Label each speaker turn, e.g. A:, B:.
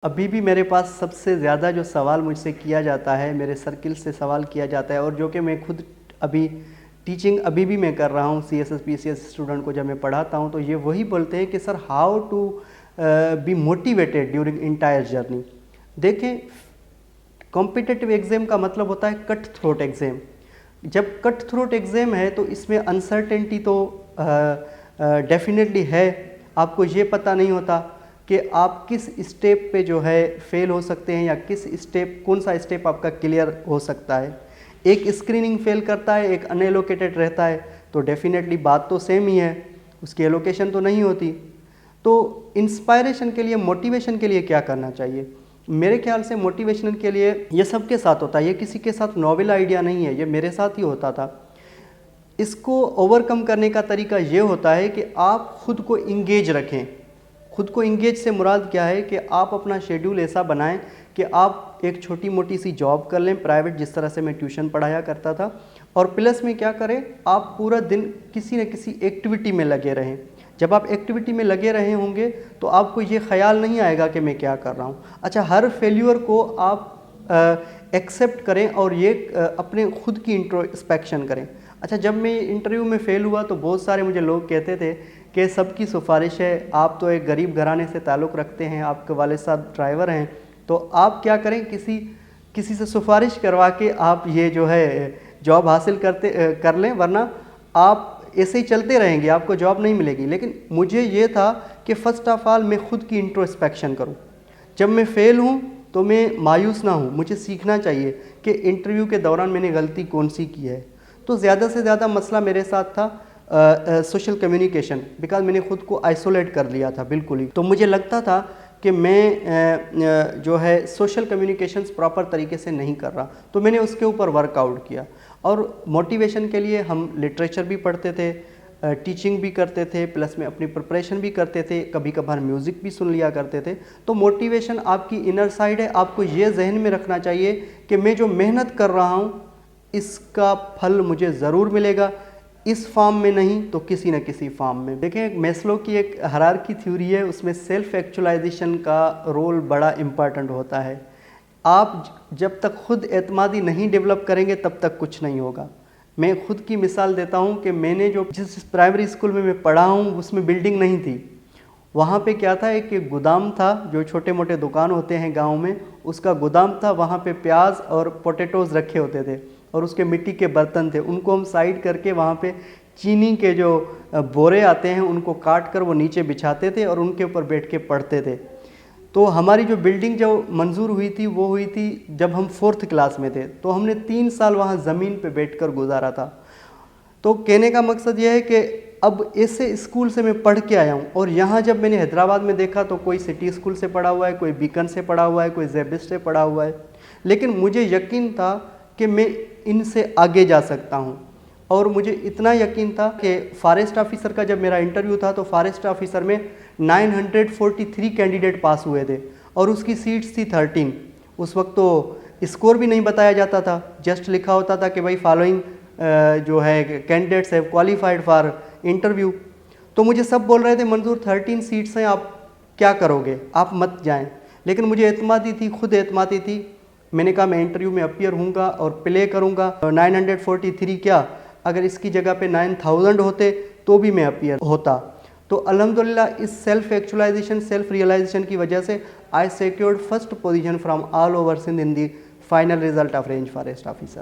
A: ابھی بھی میرے پاس سب سے زیادہ جو سوال مجھ سے کیا جاتا ہے، میرے سرکل سے سوال کیا جاتا ہے، اور جو کہ میں خود ابھی ٹیچنگ ابھی بھی میں کر رہا ہوں C S S P C S student کو جب میں پڑھاتا ہوں تو یہ وہی بولتے ہیں کہ sir how to be motivated during entire journey. دیکھیں، کمپیٹیٹیو ایگزام کا مطلب ہوتا ہے کٹ تھروٹ ایگزام. جب کٹ تھروٹ ایگزام ہے تو اس میں انسرٹنٹی تو ڈیفینیٹلی ہے. آپ کو یہ پتہ نہیں ہوتا کہ آپ کس اسٹیپ پہ جو ہے فیل ہو سکتے ہیں، یا کون سا اسٹیپ آپ کا کلیئر ہو سکتا ہے. ایک اسکریننگ فیل کرتا ہے، ایک ان ایلوکیٹڈ رہتا ہے، تو ڈیفینیٹلی بات تو سیم ہی ہے، اس کی ایلوکیشن تو نہیں ہوتی. تو انسپائریشن کے لیے، موٹیویشن کے لیے کیا کرنا چاہیے؟ میرے خیال سے موٹیویشن کے لیے یہ سب کے ساتھ ہوتا ہے، یہ کسی کے ساتھ ناول آئیڈیا نہیں ہے، یہ میرے ساتھ ہی ہوتا تھا. اس کو اوور کم کرنے کا طریقہ یہ ہوتا ہے کہ آپ خود کو انگیج رکھیں. خود کو انگیج سے مراد کیا ہے کہ آپ اپنا شیڈیول ایسا بنائیں کہ آپ ایک چھوٹی موٹی سی جاب کر لیں پرائیویٹ، جس طرح سے میں ٹیوشن پڑھایا کرتا تھا، اور پلس میں کیا کریں، آپ پورا دن کسی نہ کسی ایکٹیویٹی میں لگے رہیں. جب آپ ایکٹیویٹی میں لگے رہے ہوں گے تو آپ کو یہ خیال نہیں آئے گا کہ میں کیا کر رہا ہوں. اچھا، ہر فیلیور کو آپ ایکسیپٹ کریں اور یہ اپنے خود کی انٹروسپیکشن کریں. اچھا، جب میں انٹرویو میں فیل ہوا تو بہت سارے مجھے لوگ کہتے تھے کہ سب کی سفارش ہے، آپ تو ایک غریب گھرانے سے تعلق رکھتے ہیں، آپ کے والد صاحب ڈرائیور ہیں، تو آپ کیا کریں، کسی سے سفارش کروا کے آپ یہ جو ہے جاب حاصل کر لیں، ورنہ آپ ایسے ہی چلتے رہیں گے، آپ کو جاب نہیں ملے گی. لیکن مجھے یہ تھا کہ فرسٹ آف آل میں خود کی انٹروسپیکشن کروں. جب میں فیل ہوں تو میں مایوس نہ ہوں، مجھے سیکھنا چاہیے کہ انٹرویو کے دوران میں نے غلطی کون سی کی ہے. تو زیادہ سے زیادہ مسئلہ میرے ساتھ تھا سوشل کمیونیکیشن، بیکاز میں نے خود کو آئسولیٹ کر لیا تھا بالکل ہی. تو مجھے لگتا تھا کہ میں جو ہے سوشل کمیونیکیشنز پراپر طریقے سے نہیں کر رہا، تو میں نے اس کے اوپر ورک آؤٹ کیا. اور موٹیویشن کے لیے ہم لٹریچر بھی پڑھتے تھے، ٹیچنگ بھی کرتے تھے، پلس میں اپنی پریپریشن بھی کرتے تھے، کبھی کبھار میوزک بھی سن لیا کرتے تھے. تو موٹیویشن آپ کی انر سائیڈ ہے. آپ کو یہ ذہن میں رکھنا چاہیے کہ میں جو محنت کر رہا ہوں اس کا پھل مجھے ضرور ملے گا، اس فارم میں نہیں تو کسی نہ کسی فارم میں. دیکھیں، میسلو کی ایک ہرارکی تھیوری ہے، اس میں سیلف ایکچولائزیشن کا رول بڑا امپارٹنٹ ہوتا ہے. آپ جب تک خود اعتمادی نہیں ڈیولپ کریں گے تب تک کچھ نہیں ہوگا. میں خود کی مثال دیتا ہوں کہ میں نے جس پرائمری اسکول میں پڑھا ہوں اس میں بلڈنگ نہیں تھی. وہاں پہ کیا تھا، ایک گودام تھا، جو چھوٹے موٹے دکان ہوتے ہیں گاؤں میں، اس کا گودام تھا. وہاں پہ پیاز اور پوٹیٹوز رکھے ہوتے تھے، اور اس کے مٹی کے برتن تھے. ان کو ہم سائڈ کر کے وہاں پہ چینی کے جو بورے آتے ہیں ان کو کاٹ کر وہ نیچے بچھاتے تھے اور ان کے اوپر بیٹھ کے پڑھتے تھے. تو ہماری جو بلڈنگ جو منظور ہوئی تھی وہ ہوئی تھی جب ہم 4th کلاس میں تھے. تو ہم نے 3 سال وہاں زمین پہ بیٹھ کر گزارا تھا. تو کہنے کا مقصد یہ ہے کہ اب ایسے اسکول سے میں پڑھ کے آیا ہوں، اور یہاں جب میں نے حیدرآباد میں دیکھا تو کوئی سٹی اسکول سے پڑھا ہوا ہے، کوئی بیکن سے پڑھا ہوا ہے، کوئی زیبس سے پڑھا ہوا ہے. لیکن مجھے یقین تھا کہ میں ان سے آگے جا سکتا ہوں. اور مجھے اتنا یقین تھا کہ فارسٹ آفیسر کا جب میرا انٹرویو تھا تو فارسٹ آفیسر میں 943 کینڈیڈیٹ پاس ہوئے تھے، اور اس کی سیٹس تھی 13. اس وقت تو اسکور بھی نہیں بتایا جاتا تھا، جسٹ لکھا ہوتا تھا کہ بھائی فالوئنگ جو ہے candidates have qualified for interview. تو مجھے سب بول رہے تھے منظور 13 سیٹس ہیں، آپ کیا کرو گے، آپ مت جائیں. لیکن مجھے اعتمادی تھی، خود اعتمادی تھی. میں نے کہا میں انٹرویو میں اپیئر ہوں گا اور پلے کروں گا. 943 کیا، اگر اس کی جگہ پہ 9000 ہوتے تو بھی میں اپیئر ہوتا. تو الحمدللہ اس سیلف ایکچولائزیشن، سیلف ریئلائزیشن کی وجہ سے I secured first position from all over Sindh in the final result of range forest officer.